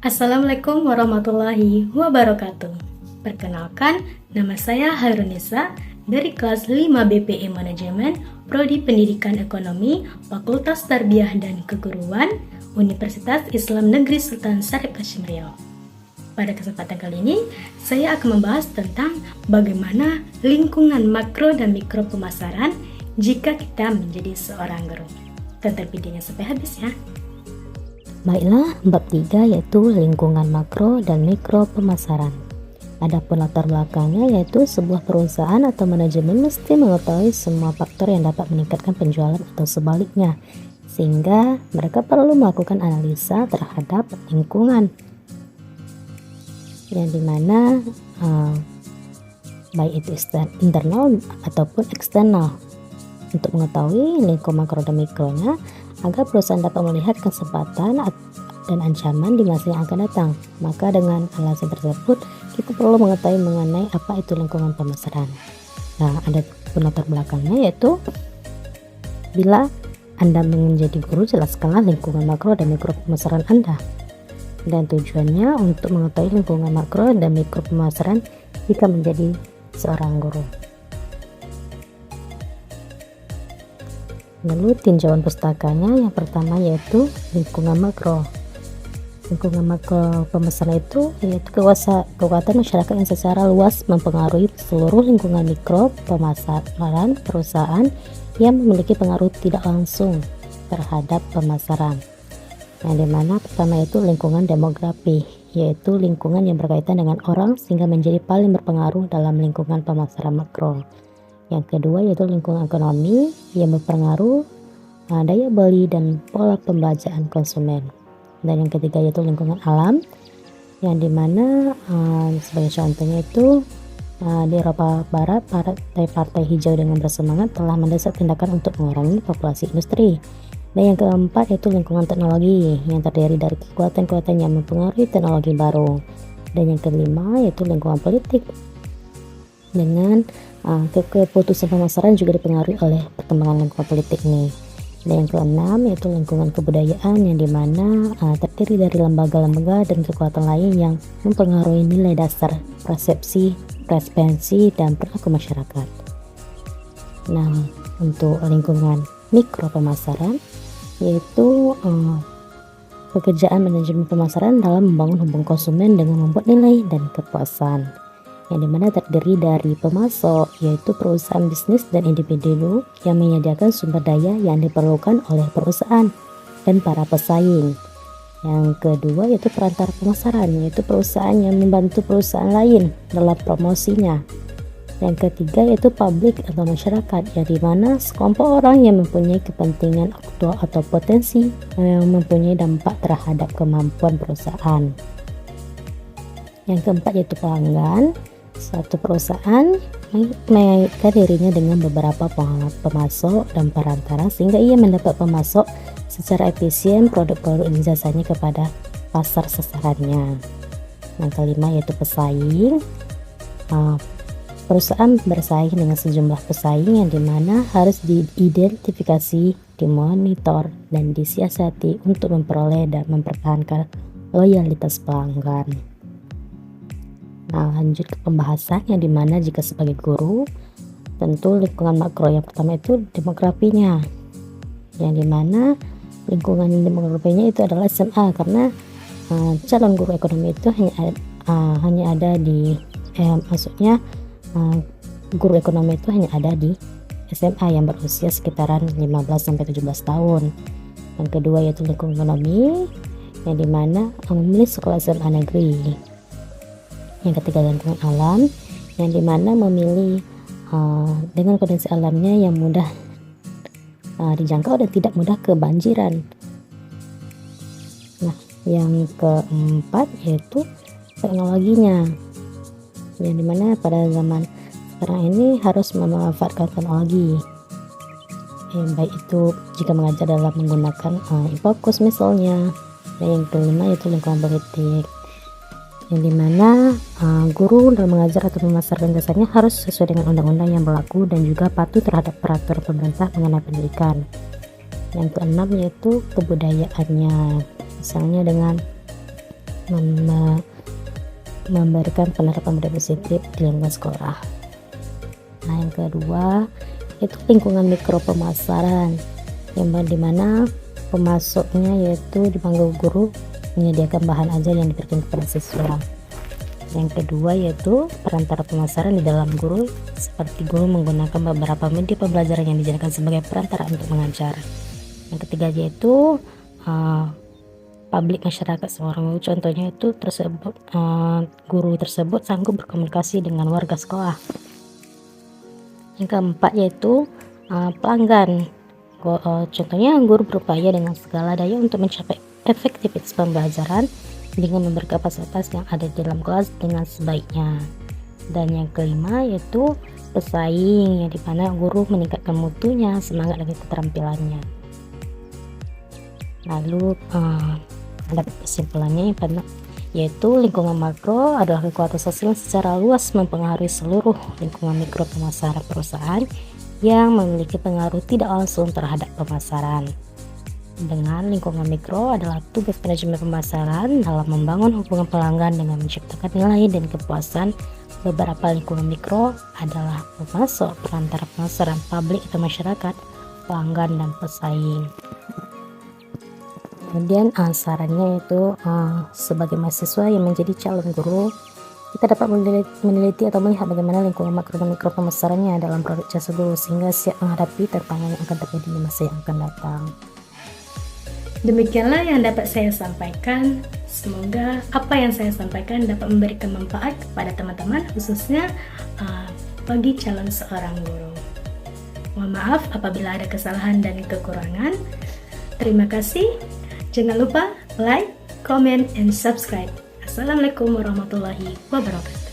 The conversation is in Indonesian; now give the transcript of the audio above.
Assalamualaikum warahmatullahi wabarakatuh. Perkenalkan, nama saya Hairunisa dari kelas 5 BPE Manajemen, Prodi Pendidikan Ekonomi, Fakultas Tarbiyah dan Keguruan, Universitas Islam Negeri Sultan Syarif Hashim Riau. Pada kesempatan kali ini, saya akan membahas tentang bagaimana lingkungan makro dan mikro pemasaran jika kita menjadi seorang guru. Tonton videonya sampai habis ya. Baiklah, bab 3 yaitu lingkungan makro dan mikro pemasaran. Adapun latar belakangnya yaitu sebuah perusahaan atau manajemen mesti mengetahui semua faktor yang dapat meningkatkan penjualan atau sebaliknya, sehingga mereka perlu melakukan analisa terhadap lingkungan yang dimana baik itu internal ataupun eksternal untuk mengetahui lingkungan makro dan mikronya, agar perusahaan dapat melihat kesempatan dan ancaman di masa yang akan datang. Maka dengan alasan tersebut, kita perlu mengetahui mengenai apa itu lingkungan pemasaran. Nah, ada latar belakangnya yaitu bila Anda menjadi guru, jelaskanlah lingkungan makro dan mikro pemasaran Anda. Dan tujuannya untuk mengetahui lingkungan makro dan mikro pemasaran jika menjadi seorang guru. Lalu tinjauan pustakanya yang pertama yaitu lingkungan makro. Lingkungan makro pemasaran itu yaitu kekuatan masyarakat yang secara luas mempengaruhi seluruh lingkungan mikro pemasaran perusahaan yang memiliki pengaruh tidak langsung terhadap pemasaran. Yang dimana pertama yaitu lingkungan demografi, yaitu lingkungan yang berkaitan dengan orang sehingga menjadi paling berpengaruh dalam lingkungan pemasaran makro. Yang kedua yaitu lingkungan ekonomi yang berpengaruh daya beli dan pola pembelanjaan konsumen. Dan yang ketiga yaitu lingkungan alam, yang dimana sebagai contohnya itu di Eropa Barat, partai hijau dengan bersemangat telah mendesak tindakan untuk mengurangi populasi industri. Dan yang keempat yaitu lingkungan teknologi yang terdiri dari kekuatan-kekuatan yang mempengaruhi teknologi baru. Dan yang kelima yaitu lingkungan politik, dengan keputusan pemasaran juga dipengaruhi oleh perkembangan lingkungan politik ini. Dan yang keenam yaitu lingkungan kebudayaan yang dimana terdiri dari lembaga-lembaga dan kekuatan lain yang mempengaruhi nilai dasar, persepsi, preferensi, dan perilaku masyarakat. Nah, untuk lingkungan mikro pemasaran yaitu pekerjaan manajemen pemasaran dalam membangun hubungan konsumen dengan membuat nilai dan kepuasan, yang dimana terdiri dari pemasok yaitu perusahaan bisnis dan individu yang menyediakan sumber daya yang diperlukan oleh perusahaan dan para pesaing. Yang kedua yaitu perantara pemasaran, yaitu perusahaan yang membantu perusahaan lain dalam promosinya. Yang ketiga yaitu publik atau masyarakat, yang dimana sekelompok orang yang mempunyai kepentingan aktual atau potensi yang mempunyai dampak terhadap kemampuan perusahaan. Yang keempat yaitu pelanggan. Suatu perusahaan mengaitkan dirinya dengan beberapa pemasok dan perantara sehingga ia mendapat pemasok secara efisien produk-produk dan jasanya kepada pasar sasarannya. Yang kelima yaitu pesaing. Perusahaan bersaing dengan sejumlah pesaing yang dimana harus diidentifikasi, dimonitor, dan disiasati untuk memperoleh dan mempertahankan loyalitas pelanggan. Nah, lanjut ke pembahasan yang dimana jika sebagai guru, tentu lingkungan makro yang pertama itu demografinya, yang dimana lingkungan demografinya itu adalah SMA, karena calon guru ekonomi itu hanya ada di guru ekonomi itu hanya ada di SMA yang berusia sekitaran 15-17 tahun. Yang kedua yaitu lingkungan ekonomi yang dimana memilih sekolah SMA negeri. Yang ketiga lingkungan alam yang dimana memilih dengan kondisi alamnya yang mudah dijangkau dan tidak mudah kebanjiran. Nah, yang keempat yaitu teknologinya, yang dimana pada zaman sekarang ini harus memanfaatkan teknologi, baik itu jika mengajar dalam menggunakan Infocus misalnya. Dan yang kelima yaitu lingkungan politik, yang dimana guru dalam mengajar atau memasarkan jasanya harus sesuai dengan undang-undang yang berlaku dan juga patuh terhadap peraturan pemerintah mengenai pendidikan. Yang keenam yaitu kebudayaannya, misalnya dengan memberikan penerapan budaya positif di lingkungan sekolah. Nah, yang kedua itu lingkungan mikro pemasaran, yang dimana pemasoknya yaitu dipanggil guru menyediakan bahan ajar yang diberikan kepada siswa. Yang kedua yaitu perantara pemasaran di dalam guru, seperti guru menggunakan beberapa media pembelajaran yang dijadikan sebagai perantara untuk mengajar. Yang ketiga yaitu publik masyarakat seorang guru, contohnya itu guru tersebut sanggup berkomunikasi dengan warga sekolah. Yang keempat yaitu pelanggan, contohnya guru berupaya dengan segala daya untuk mencapai efektivitas pembelajaran dengan memberi kapasitas yang ada di dalam kelas dengan sebaiknya. Dan yang kelima yaitu pesaing, yang dimana guru meningkatkan mutunya, semangat dan keterampilannya. Lalu ada kesimpulannya yang pertama yaitu lingkungan makro adalah kekuatan sosial secara luas mempengaruhi seluruh lingkungan mikro pemasaran perusahaan yang memiliki pengaruh tidak langsung terhadap pemasaran. Dengan lingkungan mikro adalah tugas manajemen pemasaran dalam membangun hubungan pelanggan dengan menciptakan nilai dan kepuasan. Beberapa lingkungan mikro adalah pemasok, perantara pemasaran, publik atau masyarakat, pelanggan, dan pesaing. Kemudian sarannya itu sebagai mahasiswa yang menjadi calon guru, kita dapat meneliti atau melihat bagaimana lingkungan makro dan mikro pemasarannya dalam produk jasa guru sehingga siap menghadapi tantangan yang akan terjadi di masa yang akan datang. Demikianlah yang dapat saya sampaikan. Semoga apa yang saya sampaikan dapat memberikan manfaat kepada teman-teman, khususnya bagi calon seorang guru. Mohon maaf apabila ada kesalahan dan kekurangan. Terima kasih. Jangan lupa like, comment, and subscribe. Assalamualaikum warahmatullahi wabarakatuh.